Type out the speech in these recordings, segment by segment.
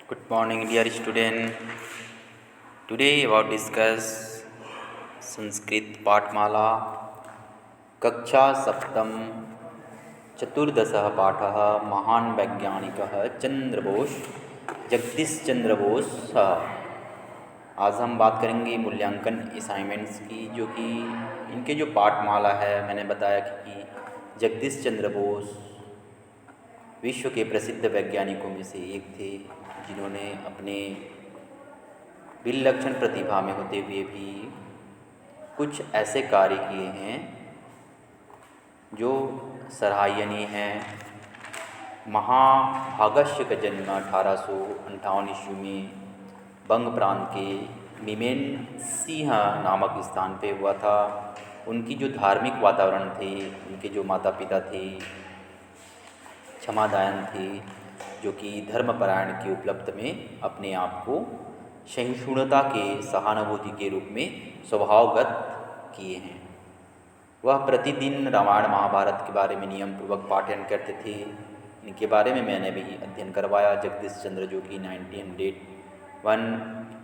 Good morning, dear student. Today, about discuss Sanskrit पाठमाला कक्षा सप्तम चतुर्दशः पाठः महान वैज्ञानिकः चंद्रबोस जगदीश चंद्र बोस। आज हम बात करेंगे मूल्यांकन असाइनमेंट्स की, जो कि इनके जो पाठमाला है, मैंने बताया कि जगदीश चंद्र बोस विश्व के प्रसिद्ध वैज्ञानिकों में से एक थे, जिन्होंने अपने विलक्षण प्रतिभा में होते हुए भी कुछ ऐसे कार्य किए हैं जो सराहनीय हैं। महाभागस्य का जन्म 1858 ईस्वी में बंग प्रांत के मिमेन्सिंह नामक स्थान पे हुआ था। उनकी जो धार्मिक वातावरण थे, उनके जो माता पिता थे क्षमादायन थे, जो कि धर्मपरायण के उपलब्ध में अपने आप को सहिष्णुता के सहानुभूति के रूप में स्वभावगत किए हैं। वह प्रतिदिन रामायण महाभारत के बारे में नियम पूर्वक पाठन करते थे। इनके बारे में मैंने भी अध्ययन करवाया। जगदीश चंद्र, जो कि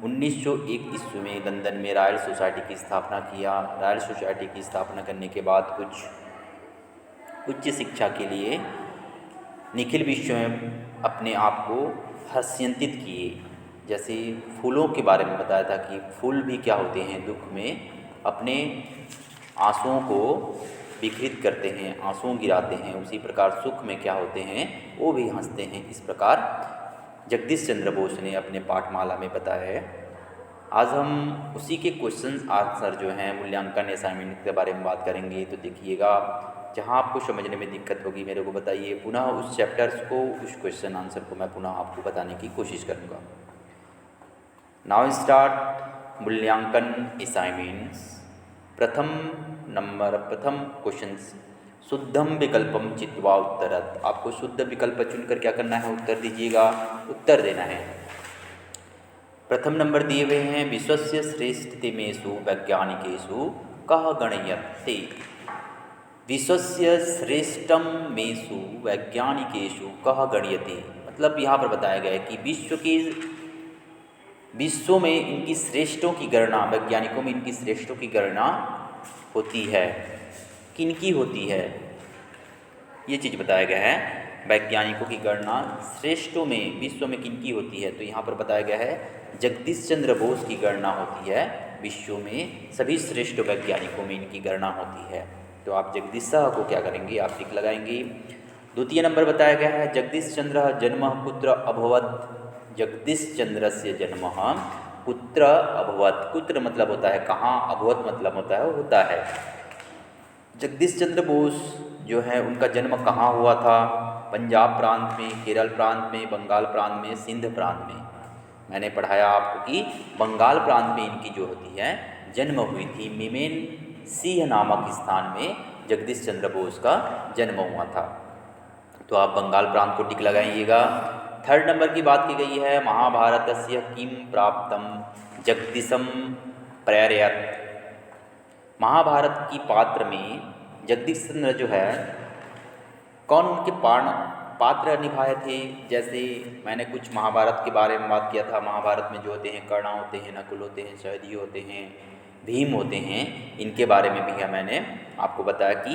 1901 ईस्वी में लंदन में रॉयल सोसाइटी की स्थापना किया। रॉयल सोसाइटी की स्थापना करने के बाद कुछ उच्च शिक्षा के लिए निखिल विश्व में अपने आप को हस्तांतरित किए। जैसे फूलों के बारे में बताया था कि फूल भी क्या होते हैं, दुख में अपने आंसुओं को विकृत करते हैं, आंसू गिराते हैं। उसी प्रकार सुख में क्या होते हैं, वो भी हंसते हैं। इस प्रकार जगदीश चंद्र बोस ने अपने पाठमाला में बताया है। आज हम उसी के क्वेश्चन आंसर जो हैं मूल्यांकन असाइनमेंट के बारे में बात करेंगे। तो देखिएगा, जहाँ आपको समझने में दिक्कत होगी मेरे को बताइए। पुनः उस चैप्टर्स को, उस क्वेश्चन आंसर को मैं पुनः आपको बताने की कोशिश करूँगा। नाउ स्टार्ट मूल्यांकन असाइनमेंट्स। प्रथम क्वेश्चन, शुद्धम विकल्पम चित्वा उत्तरत। आपको शुद्ध विकल्प चुनकर क्या करना है, उत्तर दीजिएगा, उत्तर देना है। प्रथम नंबर दिए हुए हैं, विश्वस्य श्रेष्ठतमेषु वैज्ञानिकेषु कः गणयते। विश्वस्य श्रेष्ठमेषु वैज्ञानिकेषु कः गणयते, मतलब यहाँ पर बताया गया है कि विश्व में इनकी श्रेष्ठों की गणना, वैज्ञानिकों में इनकी श्रेष्ठों की गणना होती है। किनकी होती है, ये चीज़ बताया गया है। वैज्ञानिकों की गणना श्रेष्ठों में, विश्व में किनकी होती है, तो यहाँ पर बताया गया है जगदीश चंद्र बोस की गणना होती है। विश्व में सभी श्रेष्ठ वैज्ञानिकों में इनकी गणना होती है। तो आप जगदीश को क्या करेंगे, आप टिक लगाएंगे। द्वितीय नंबर बताया गया है, जगदीश चंद्र जन्म कुत्र अभवत। जगदीश चंद्र से जन्म कुत्र अभवत। कुत्र मतलब होता है कहाँ, अभवत मतलब होता है। जगदीश चंद्र बोस जो है, उनका जन्म कहाँ हुआ था? पंजाब प्रांत में, केरल प्रांत में, बंगाल प्रांत में, सिंध प्रांत में। मैंने पढ़ाया आपको कि बंगाल प्रांत में इनकी जो होती है जन्म हुई थी। मिमेन्सिंह नामक स्थान में जगदीश चंद्र बोस का जन्म हुआ था। तो आप बंगाल प्रांत को टिक लगाइएगा। थर्ड नंबर की बात की गई है, महाभारतस्य किम प्राप्तम जगदीशम प्रेरयत। महाभारत की पात्र में जगदीश चंद्र जो है, कौन उनके पात्र निभाए थे। जैसे मैंने कुछ महाभारत के बारे में बात किया था। महाभारत में जो होते हैं, कर्ण होते हैं, नकुल होते हैं, सहदेव होते हैं, भीम होते हैं। इनके बारे में भी मैंने आपको बताया कि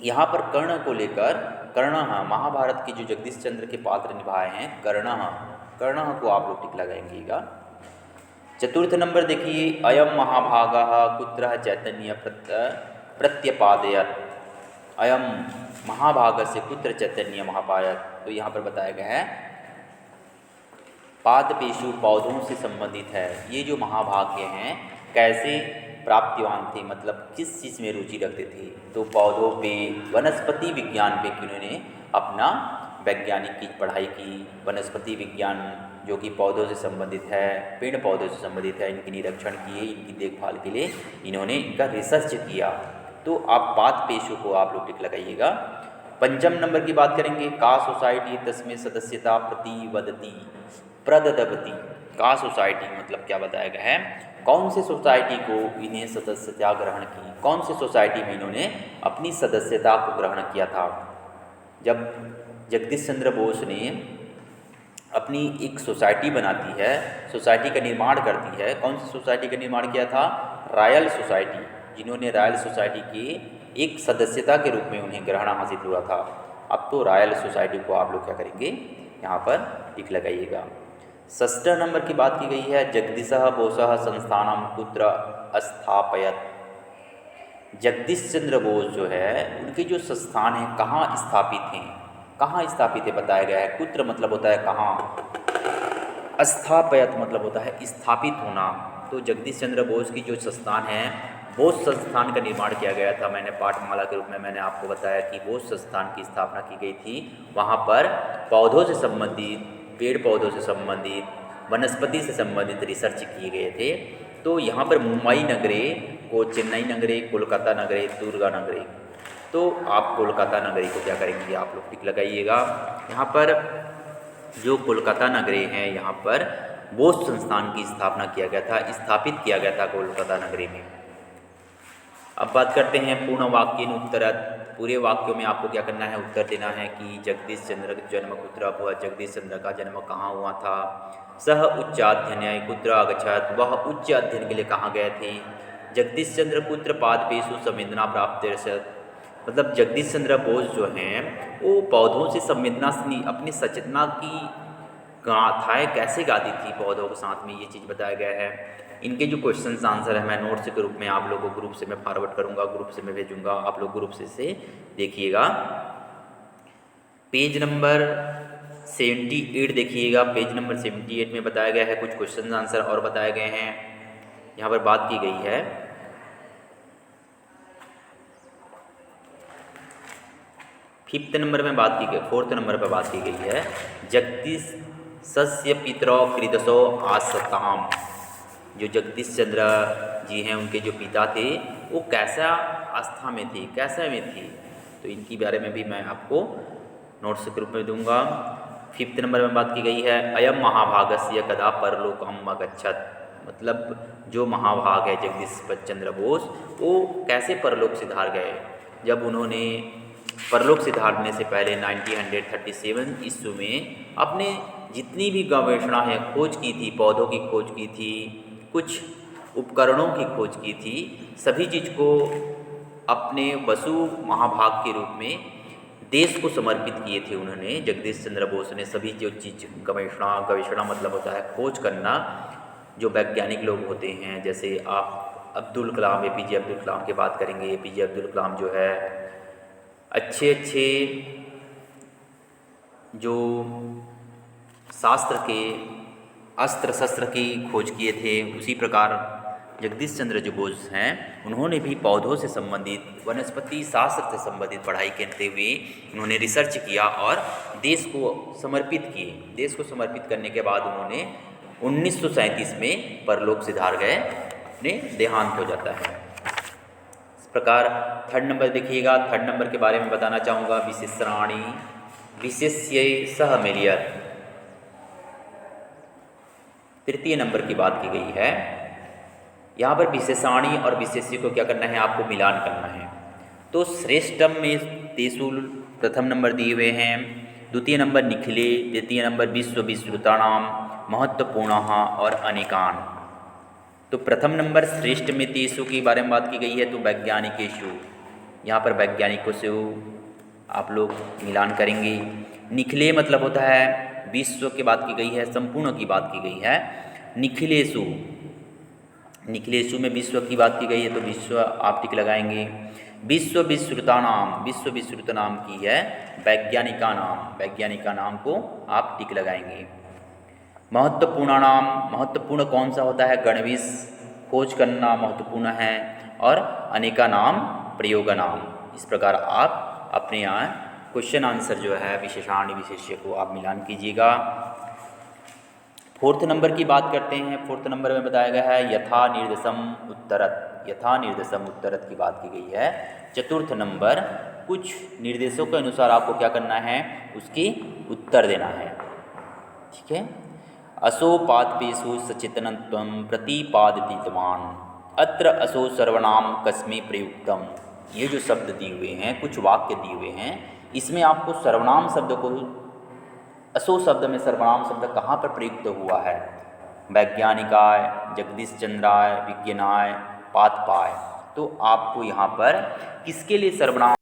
यहाँ पर कर्ण को लेकर, कर्ण महाभारत के जो जगदीश चंद्र के पात्र निभाए हैं, कर्ण को आप लोग टिक लगाएंगेगा। चतुर्थ नंबर देखिए, अयम महाभागः कुत्र चैतन्य प्रत्यपादयत्। अयम महाभाग से कुत्र चैतन्य महापायत। तो यहाँ पर बताया गया है पादपेशु, पौधों से संबंधित है। ये जो महाभाग्य हैं कैसे प्राप्तिवान थे, मतलब किस चीज़ में रुचि रखते थे, तो पौधों पे, वनस्पति विज्ञान पे उन्होंने अपना वैज्ञानिक की पढ़ाई की। वनस्पति विज्ञान जो कि पौधों से संबंधित है, पेड़ पौधों से संबंधित है, इनकी निरीक्षण किए, इनकी देखभाल के लिए इन्होंने इनका रिसर्च किया। तो आप पादपेशु को आप लोग टिक लगाइएगा। पंचम नंबर की बात करेंगे, का सोसाइटी तस्में सदस्यता प्रतिवदती प्रददवती। का सोसाइटी मतलब क्या बताया गया है, कौन से सोसाइटी को इन्हें सदस्यता ग्रहण की, कौन से सोसाइटी में इन्होंने अपनी सदस्यता को ग्रहण किया था। जब जगदीश चंद्र बोस ने अपनी अपनी एक सोसाइटी बनाती है, सोसाइटी का निर्माण करती है। कौन सी सोसाइटी का निर्माण किया था? रॉयल सोसाइटी, जिन्होंने रॉयल सोसाइटी की एक सदस्यता के रूप में उन्हें ग्रहण हासिल हुआ था। अब तो रॉयल सोसाइटी को आप लोग क्या करेंगे, यहाँ पर टिक लगाइएगा। 6 नंबर की बात की गई है, जगदीशः बोसः संस्थानम कुत्र स्थापयत। जगदीश चंद्र बोस जो है, उनके जो संस्थान हैं कहाँ स्थापित हैं, कहाँ स्थापित है बताया गया है। कुत्र मतलब होता है कहाँ, स्थापयत मतलब होता है स्थापित होना। तो जगदीश चंद्र बोस की जो संस्थान है, बोस संस्थान का निर्माण किया गया था। मैंने पाठमाला के रूप में मैंने आपको बताया कि बोस संस्थान की स्थापना की गई थी। वहाँ पर पौधों से संबंधित, पेड़ पौधों से संबंधित, वनस्पति से संबंधित रिसर्च किए गए थे। तो यहाँ पर मुंबई नगरे को चेन्नई नगरे, कोलकाता नगरे, दुर्गा नगरे, तो आप कोलकाता नगरी को क्या करेंगे, आप लोग टिक लगाइएगा। यहाँ पर जो कोलकाता नगरी हैं, यहाँ पर बोस संस्थान की स्थापना किया गया था, स्थापित किया गया था कोलकाता नगरी में। अब बात करते हैं पूर्ण वाक्य उत्तरत। पूरे वाक्यों में आपको क्या करना है, उत्तर देना है कि जगदीश चंद्र का जन्म कुत्र हुआ, जगदीश चंद्र का जन्म कहाँ हुआ था। सह उच्चाध्ययन कुत्र अगच्छत्, वह उच्च अध्ययन के लिए कहाँ गए थे। जगदीश चंद्र कुत्र पादपेषु संवेदना प्राप्त, मतलब जगदीश चंद्र बोस जो हैं वो पौधों से संवेदना, अपनी सचेतना की गाथाएँ कैसे गाती थी पौधों के साथ में, ये चीज़ बताया गया है। इनके जो क्वेश्चन आंसर है मैं नोट्स के रूप में आप लोगों को ग्रुप से मैं फॉरवर्ड करूँगा, ग्रुप से मैं भेजूँगा, आप लोग ग्रुप से देखिएगा। पेज नंबर 78 देखिएगा। पेज नंबर 78 में बताया गया है, कुछ क्वेश्चन आंसर और बताए गए हैं। यहाँ पर बात की गई है 5th नंबर में बात की गई, 4th नंबर पर बात की गई है, जगदीश सस्य पितरो कृदसो आसताम। जो जगदीश चंद्र जी हैं, उनके जो पिता थे वो कैसा आस्था में थे, कैसा में थी, तो इनकी बारे में भी मैं आपको नोट्स के रूप में दूंगा। 5th नंबर में बात की गई है, अयम महाभागस्य कदा परलोकम अगच्छत्। मतलब जो महाभाग है जगदीश चंद्र बोस, वो कैसे परलोक सिधार गए। जब उन्होंने परलोक सिधारने से पहले 1937 ईस्वी में अपने जितनी भी गवेषणा है, खोज की थी, पौधों की खोज की थी, कुछ उपकरणों की खोज की थी, सभी चीज़ को अपने वसु महाभाग के रूप में देश को समर्पित किए थे उन्होंने। जगदीश चंद्र बोस ने सभी जो चीज़ गवेषणा मतलब होता है खोज करना। जो वैज्ञानिक लोग होते हैं, जैसे आप अब्दुल कलाम, APJ अब्दुल कलाम की बात करेंगे। APJ अब्दुल कलाम जो है अच्छे जो शास्त्र के अस्त्र शस्त्र की खोज किए थे, उसी प्रकार जगदीश चंद्र जो बोस हैं, उन्होंने भी पौधों से संबंधित, वनस्पति शास्त्र से संबंधित पढ़ाई करते हुए उन्होंने रिसर्च किया और देश को समर्पित किए। देश को समर्पित करने के बाद उन्होंने 1937 में परलोक सिधार गए, अपने देहांत हो जाता है। इस प्रकार 3rd नंबर देखिएगा। 3rd नंबर के बारे में बताना चाहूँगा, विशेषणानि विशेष्य सह मिलियत। 3य नंबर की बात की गई है। यहाँ पर विशेषाणी और विशेष्य को क्या करना है, आपको मिलान करना है। तो श्रेष्ठम में तेसु प्रथम नंबर दिए हुए हैं, 2य नंबर निखिले, 3य नंबर विश्व विश्रुताणाम, महत्वपूर्ण और अनेकान। तो प्रथम नंबर श्रेष्ठ में तेसु के बारे में बात की गई है, तो वैज्ञानिकेषु, यहाँ पर वैज्ञानिकों से आप लोग मिलान करेंगे। निखिले मतलब होता है विश्व की बात की गई है, संपूर्ण की बात की गई है। निखिलेषु, निखिलेषु में विश्व की बात की गई है, तो विश्व आप टिक लगाएंगे। विश्व विश्रुता नाम, विश्व विश्रुत नाम की है वैज्ञानिका नाम, वैज्ञानिका नाम को आप टिक लगाएंगे। महत्वपूर्ण नाम, महत्वपूर्ण कौन सा होता है, गणविश, खोज करना महत्वपूर्ण है, और अनेका नाम प्रयोग नाम। इस प्रकार आप अपने यहाँ क्वेश्चन आंसर जो है विशेषाणी विशेष्य को आप मिलान कीजिएगा। 4th नंबर की बात करते हैं। 4th नंबर में बताया गया है यथा निर्देशम उत्तरत, यथा निर्देशम उत्तरत की बात की गई है। 4th नंबर कुछ निर्देशों के अनुसार आपको क्या करना है, उसकी उत्तर देना है। ठीक है। असो पादपेषु सचेतनत्वं प्रतिपादितवान, अत्र असो सर्वनाम कस्मै प्रयुक्तम। ये जो शब्द दिए हुए हैं, कुछ वाक्य दिए हुए हैं, इसमें आपको सर्वनाम शब्द को असो शब्द में सर्वनाम शब्द कहाँ पर प्रयुक्त हुआ है? वैज्ञानिकाय, जगदीश चंद्राय, विज्ञानाय, पादपाय। तो आपको यहाँ पर किसके लिए सर्वनाम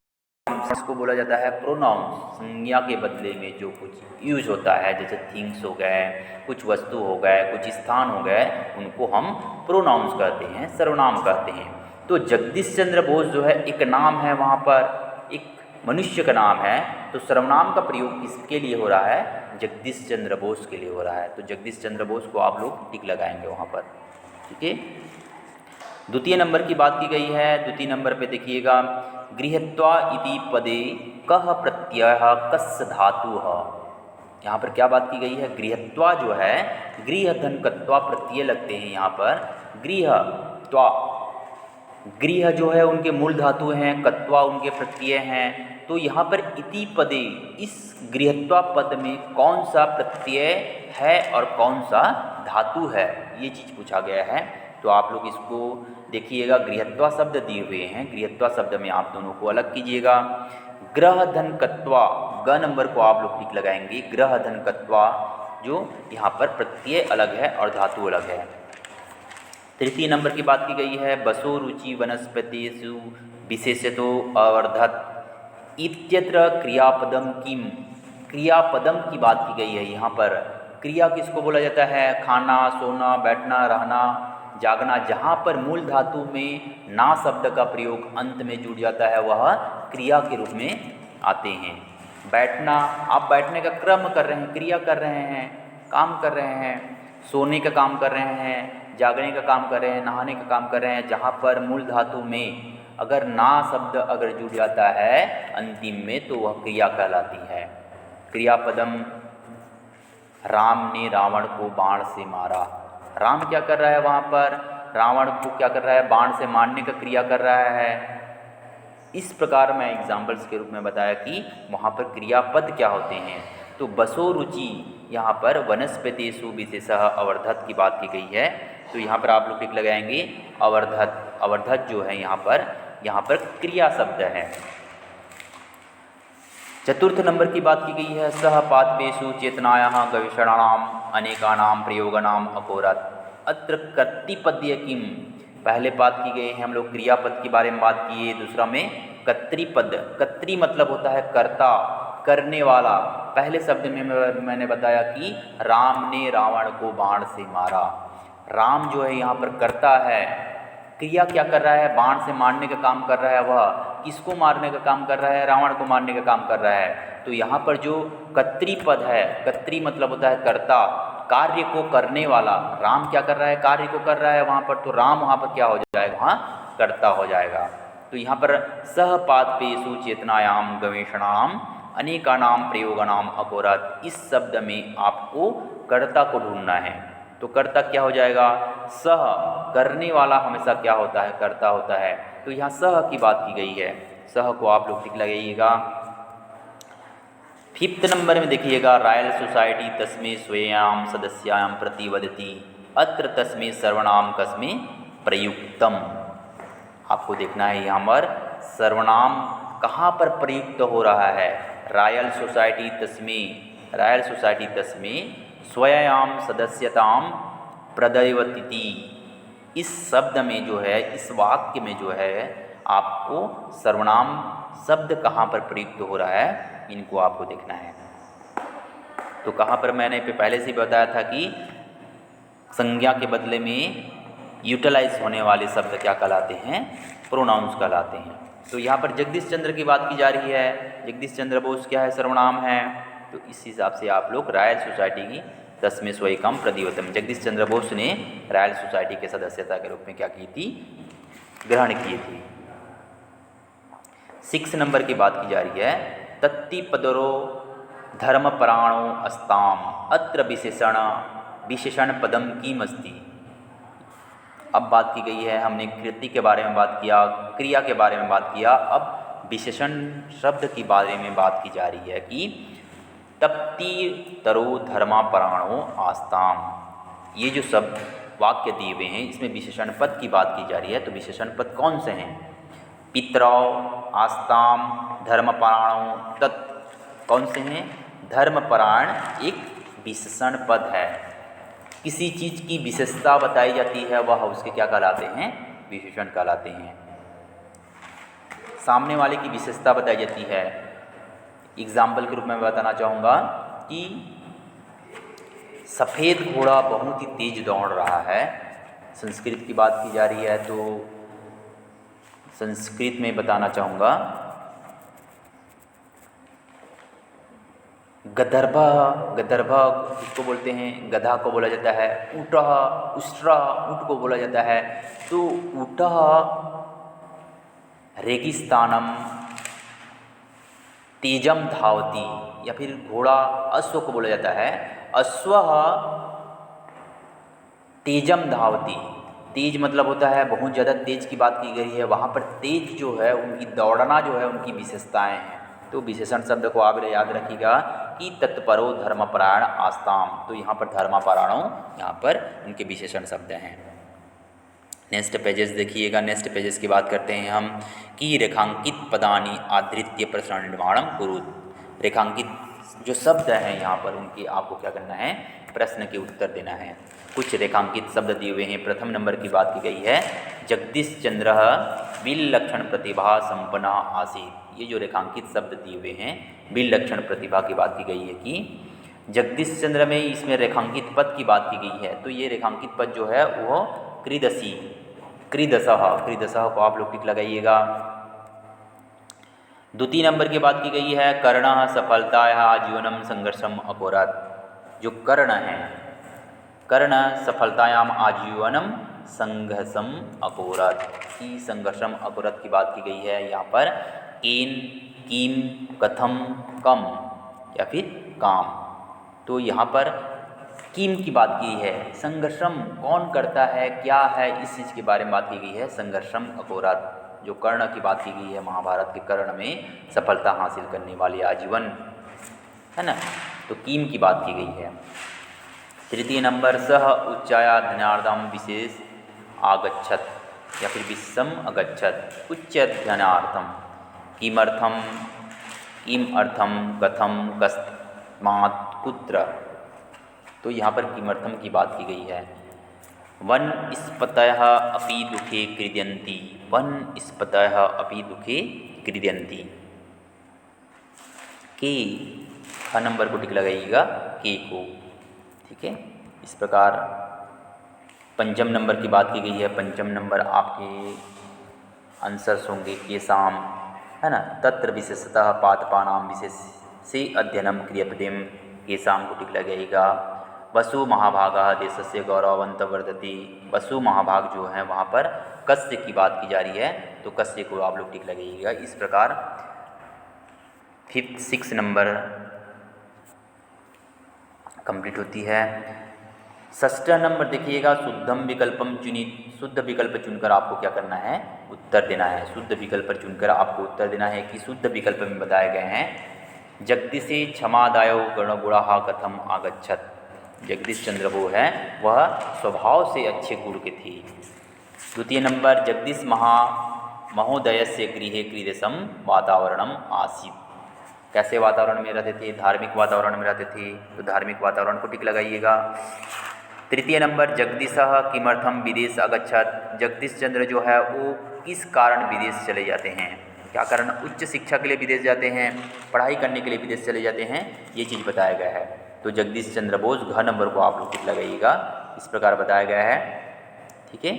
इसको बोला जाता है? प्रोनाउन, संज्ञा के बदले में जो कुछ यूज होता है, जैसे थिंग्स हो गए, कुछ वस्तु हो गए, कुछ स्थान हो गए, उनको हम प्रोनाउंस कहते हैं, सर्वनाम कहते हैं। तो जगदीश चंद्र बोस जो है एक नाम है, वहाँ पर एक मनुष्य का नाम है, तो सर्वनाम का प्रयोग किसके लिए हो रहा है? जगदीश चंद्र बोस के लिए हो रहा है। तो जगदीश चंद्र बोस को आप लोग टिक लगाएंगे वहाँ पर, ठीक है। द्वितीय नंबर की बात की गई है। द्वितीय नंबर पे देखिएगा, गृहत्वा इति पदे कह प्रत्यय कस्य धातु है। यहाँ पर क्या बात की गई है? गृहत्वा जो है, गृह धन कत्वा प्रत्यय लगते हैं यहाँ पर। गृह त्वा, गृह जो है उनके मूल धातु हैं, कत्वा उनके प्रत्यय हैं। तो यहाँ पर इति पदे, इस गृहत्वा पद में कौन सा प्रत्यय है और कौन सा धातु है, ये चीज़ पूछा गया है। तो आप लोग इसको देखिएगा, गृहत्वा शब्द दिए हुए हैं, गृहत्वा शब्द में आप दोनों को अलग कीजिएगा। ग्रह धन कत्वा, ग नंबर को आप लोग टिक लगाएंगे। ग्रह धन कत्वा, जो यहाँ पर प्रत्यय अलग है और धातु अलग है। तृतीय नंबर की बात की गई है, बसो रुचि वनस्पतिषु विशेषतो अवर्धत इत्यत्र क्रियापदम किम। क्रियापदम की बात की गई है यहाँ पर। क्रिया किसको बोला जाता है? खाना, सोना, बैठना, रहना, जागना। जहाँ पर मूल धातु में ना शब्द का प्रयोग अंत में जुड़ जाता है, वह क्रिया के रूप में आते हैं। बैठना, आप बैठने का क्रम कर रहे हैं, क्रिया कर रहे हैं, काम कर रहे हैं। सोने का काम कर रहे हैं, जागने का काम कर रहे हैं, नहाने का काम कर रहे हैं। जहाँ पर मूल धातु में अगर ना शब्द अगर जुड़ जाता है अंतिम में, तो वह क्रिया कहलाती है। क्रियापदम, राम ने रावण को बाण से मारा। राम क्या कर रहा है वहाँ पर? रावण को क्या कर रहा है? बाण से मारने का क्रिया कर रहा है। इस प्रकार मैं एग्जाम्पल्स के रूप में बताया कि वहाँ पर क्रियापद क्या होते हैं। तो बसो रुचि, यहाँ पर वनस्पतिषु विशेषः अवर्धत की बात की गई है। तो यहाँ पर आप लोग टिक लगाएंगे अवर्धत। अवर्धत जो है यहाँ पर क्रिया शब्द है। चतुर्थ नंबर की बात की गई है, सह पादपेषु चेतनायाः गवेषणानाम अनेकानाम प्रयोगानाम अकोरत अत्र कर्तृपद्य किम। पहले बात की गई है, हम लोग क्रियापद के बारे में बात किए। दूसरा में कर्तृपद। कर्तृ मतलब होता है कर्ता, करने वाला। पहले शब्द में मैंने बताया कि राम ने रावण को बाण से मारा। राम जो है यहाँ पर कर्ता है। क्रिया क्या कर रहा है? बाण से मारने का काम कर रहा है। वह किसको मारने का काम कर रहा है? रावण को मारने का काम कर रहा है। तो यहाँ पर जो कर्तृपद है, कर्तृ मतलब होता है कर्ता, कार्य को करने वाला। राम क्या कर रहा है? कार्य को कर रहा है वहाँ पर। तो राम वहाँ पर क्या हो जाएगा? वहाँ कर्ता हो जाएगा। तो यहाँ पर सह पादपेषु चेतनायाम गवेषणाम अनेकानाम प्रयोगानाम अकोरत, इस शब्द में आपको कर्ता को ढूंढना है। तो कर्ता क्या हो जाएगा? सह, करने वाला हमेशा क्या होता है? कर्ता होता है। तो यहाँ सह की बात की गई है। सह को आप लोग टिक लगाइएगा। फिफ्थ नंबर में देखिएगा, रॉयल सोसाइटी तस्मै स्वयं सदस्याम प्रतिवदति अत्र तस्मै सर्वनाम कस्मै प्रयुक्तम। आपको देखना है यहाँ पर सर्वनाम कहाँ पर प्रयुक्त हो रहा है। रॉयल सोसाइटी तस्मै, रॉयल सोसाइटी तस्मै स्वयं सदस्यताम प्रदयवती। इस शब्द में जो है, इस वाक्य में जो है, आपको सर्वनाम शब्द कहाँ पर प्रयुक्त हो रहा है, इनको आपको देखना है। तो कहाँ पर मैंने पहले से बताया था कि संज्ञा के बदले में यूटिलाइज होने वाले शब्द क्या कहलाते हैं? प्रोनाउंस कहलाते हैं। तो यहाँ पर जगदीश चंद्र की बात की जा रही है। जगदीश चंद्र बोस क्या है? सर्वनाम है। तो इस हिसाब से आप लोग रॉयल सोसाइटी की तस्मै स्वयं प्रतिवदति, जगदीश चंद्र बोस ने रॉयल सोसाइटी के सदस्यता के रूप में क्या की थी? ग्रहण किए थे। 6 नंबर की बात की जा रही है, तत्तिपदरो धर्मपराणो अस्ताम अत्र विशेषण पदम किमस्ति। अब बात की गई है, हमने कृति के बारे में बात किया, क्रिया के बारे में बात किया, अब विशेषण शब्द के बारे में बात की जा रही है कि तप्ति तरो धर्मापराणो आस्ताम। ये जो सब वाक्य दिए हुए हैं, इसमें विशेषण पद की बात की जा रही है। तो विशेषण पद कौन से हैं? पितरौ, आस्ताम, धर्मपराणो, तत् कौन से हैं? धर्मपरायण एक विशेषण पद है। किसी चीज़ की विशेषता बताई जाती है वह उसके क्या कहलाते हैं? विशेषण कहलाते हैं। सामने वाले की विशेषता बताई जाती है। एग्जाम्पल के रूप में मैं बताना चाहूँगा कि सफ़ेद घोड़ा बहुत ही तेज दौड़ रहा है। संस्कृत की बात की जा रही है तो संस्कृत में बताना चाहूँगा गदर्भा, गदर्भा इसको बोलते हैं, गधा को बोला जाता है। ऊटा, उष्ट्रा ऊँट को बोला जाता है। तो ऊटा रेगिस्तानम तेजम धावती, या फिर घोड़ा अश्व को बोला जाता है। अश्व तेजम धावती, तेज मतलब होता है बहुत ज़्यादा तेज की बात की गई है। वहाँ पर तेज जो है उनकी दौड़ना जो है उनकी विशेषताएं हैं। तो विशेषण शब्द को आप याद रखिएगा कि तत्परो धर्मपरायण आस्ताम। तो यहाँ पर धर्मपरायणों यहाँ पर उनके विशेषण शब्द हैं। नेक्स्ट पेजेस देखिएगा। नेक्स्ट पेजेस की बात करते हैं हम कि रेखांकित पदानी आधृत्य प्रश्न निर्माणम कुरुत। रेखांकित जो शब्द हैं यहाँ पर उनके आपको क्या करना है? प्रश्न के उत्तर देना है। कुछ रेखांकित शब्द दिए हुए हैं। प्रथम नंबर की बात की गई है जगदीश चंद्र विलक्षण प्रतिभा संपन्ना आसीत। ये जो रेखांकित शब्द दिए हुए हैं विलक्षण प्रतिभा की बात की गई है कि जगदीश चंद्र में इसमें रेखांकित पद की बात की गई है। तो ये रेखांकित पद जो है वो क्रीदसी, क्रीदसः, क्रीदसः को आप लोग टिक लगाइएगा। द्वितीय नंबर की बात की गई है कर्ण सफलताया जीवनम संघर्षम अकोरत। जो कर्ण है, कर्ण सफलतायाम आजीवनम संघर्षम अकोरत की संघर्षम अकोरत की बात की गई है। यहाँ पर केन, किम, कथम, कम या फिर काम। तो यहाँ पर किम की बात की है। संघर्षम कौन करता है, क्या है, इस चीज़ के बारे में बात की गई है। संघर्षम अकोरत जो कर्ण की बात की गई है, महाभारत के कर्ण में सफलता हासिल करने वाले आजीवन, है ना। तो किम की बात की गई है। तृतीय नंबर सह उच्चाया धनार्दम विशेष आगच्छत या फिर विषम अगच्छत उच्च धनार्थम किमर्थम, किम अर्थम, कथम, कस्मात्, कुत्र। तो यहाँ पर किमर्थम की बात की गई है। वन स्पतयः अपि दुखे क्रीड्यन्ति, वन स्पतयः अपि दुखे क्रीड्यन्ति। के ख नंबर को टिक लगाइएगा, के को, ठीक है। इस प्रकार पंचम नंबर की बात की गई है। पंचम नंबर आपके आंसर्स होंगे के साम, है ना। तत्र विशेषतः पादपानां विशेष से अध्ययनम क्रियपदेम, के साम को टिक लगाइएगा। वसु महाभागा देशस्य गौरवंत वर्धति, वसु महाभाग जो है वहाँ पर कस्य की बात की जा रही है तो कस्य को आप लोग टिक लगाइएगा। इस प्रकार 5th 6 नंबर कंप्लीट होती है। षष्ठ नंबर देखिएगा शुद्धम विकल्पम चुनित, शुद्ध विकल्प चुनकर आपको क्या करना है? उत्तर देना है। शुद्ध विकल्प चुनकर आपको उत्तर देना है कि शुद्ध विकल्प में बताए गए हैं जगदीशे क्षमादायो गणगुणा कथम आगच्छत। जगदीश चंद्र वो है वह स्वभाव से अच्छे गुण के थे। द्वितीय नंबर जगदीश महोदय से गृहे क्रीडसम वातावरणम आसीत। कैसे वातावरण में रहते थे? धार्मिक वातावरण में रहते थे। तो धार्मिक वातावरण को टिक लगाइएगा। तृतीय नंबर जगदीशः किमर्थम विदेश अगच्छत। जगदीश चंद्र जो है वो किस कारण विदेश चले जाते हैं? क्या कारण? उच्च शिक्षा के लिए विदेश जाते हैं, पढ़ाई करने के लिए विदेश चले जाते हैं, ये चीज़ बताया गया है। तो जगदीश चंद्र बोस घ नंबर को आप लोग टिक लगाइएगा। इस प्रकार बताया गया है, ठीक है।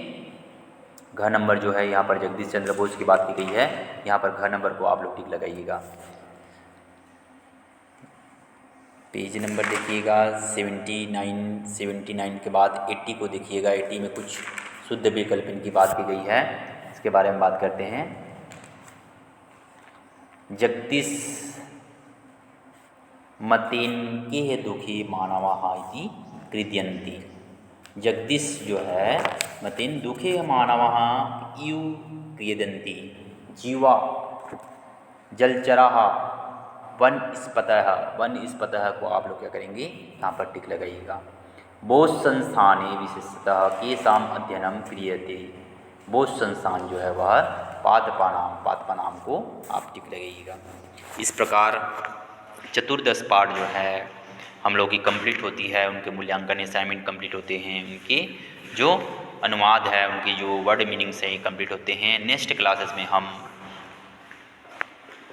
घ नंबर जो है यहाँ पर जगदीश चंद्र बोस की बात की गई है, यहाँ पर घ नंबर को आप लोग टिक लगाइएगा। पेज नंबर देखिएगा 79 के बाद 80 को देखिएगा। 80 में कुछ शुद्ध विकल्प की बात की गई है, इसके बारे में बात करते हैं। जगदीश मतेन के दुखी मानवाः इति क्रीड्यन्ति। जगदीश जो है मतेन दुखे मानवाः इव क्रीड्यन्ति। जीवा जलचराः वनस्पतयः, वनस्पतयः को आप लोग क्या करेंगे? यहाँ पर टिक लगाइएगा। बोस संस्थाने विशेषतः केषाम् अध्ययनम क्रियते। बोस संस्थान जो है वह पादपानाम को आप टिक लगाइएगा। इस प्रकार चतुर्दश पाठ जो है हम लोग की कंप्लीट होती है, उनके मूल्यांकन असाइनमेंट कंप्लीट होते हैं, उनके जो अनुवाद है, उनकी जो वर्ड मीनिंग्स हैं कंप्लीट होते हैं। नेक्स्ट क्लासेस में हम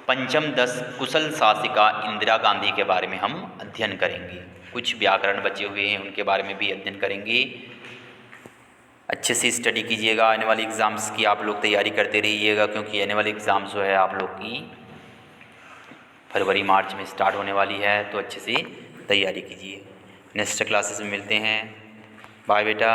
पंचम 10 कुशल शासिका इंदिरा गांधी के बारे में हम अध्ययन करेंगे। कुछ व्याकरण बचे हुए हैं उनके बारे में भी अध्ययन करेंगे। अच्छे से स्टडी कीजिएगा, आने वाले एग्ज़ाम्स की आप लोग तैयारी करते रहिएगा, क्योंकि आने वाले एग्ज़ाम्स जो है आप लोग की फरवरी मार्च में स्टार्ट होने वाली है, तो अच्छे से तैयारी कीजिए। नेक्स्ट क्लासेस में मिलते हैं। बाय बेटा।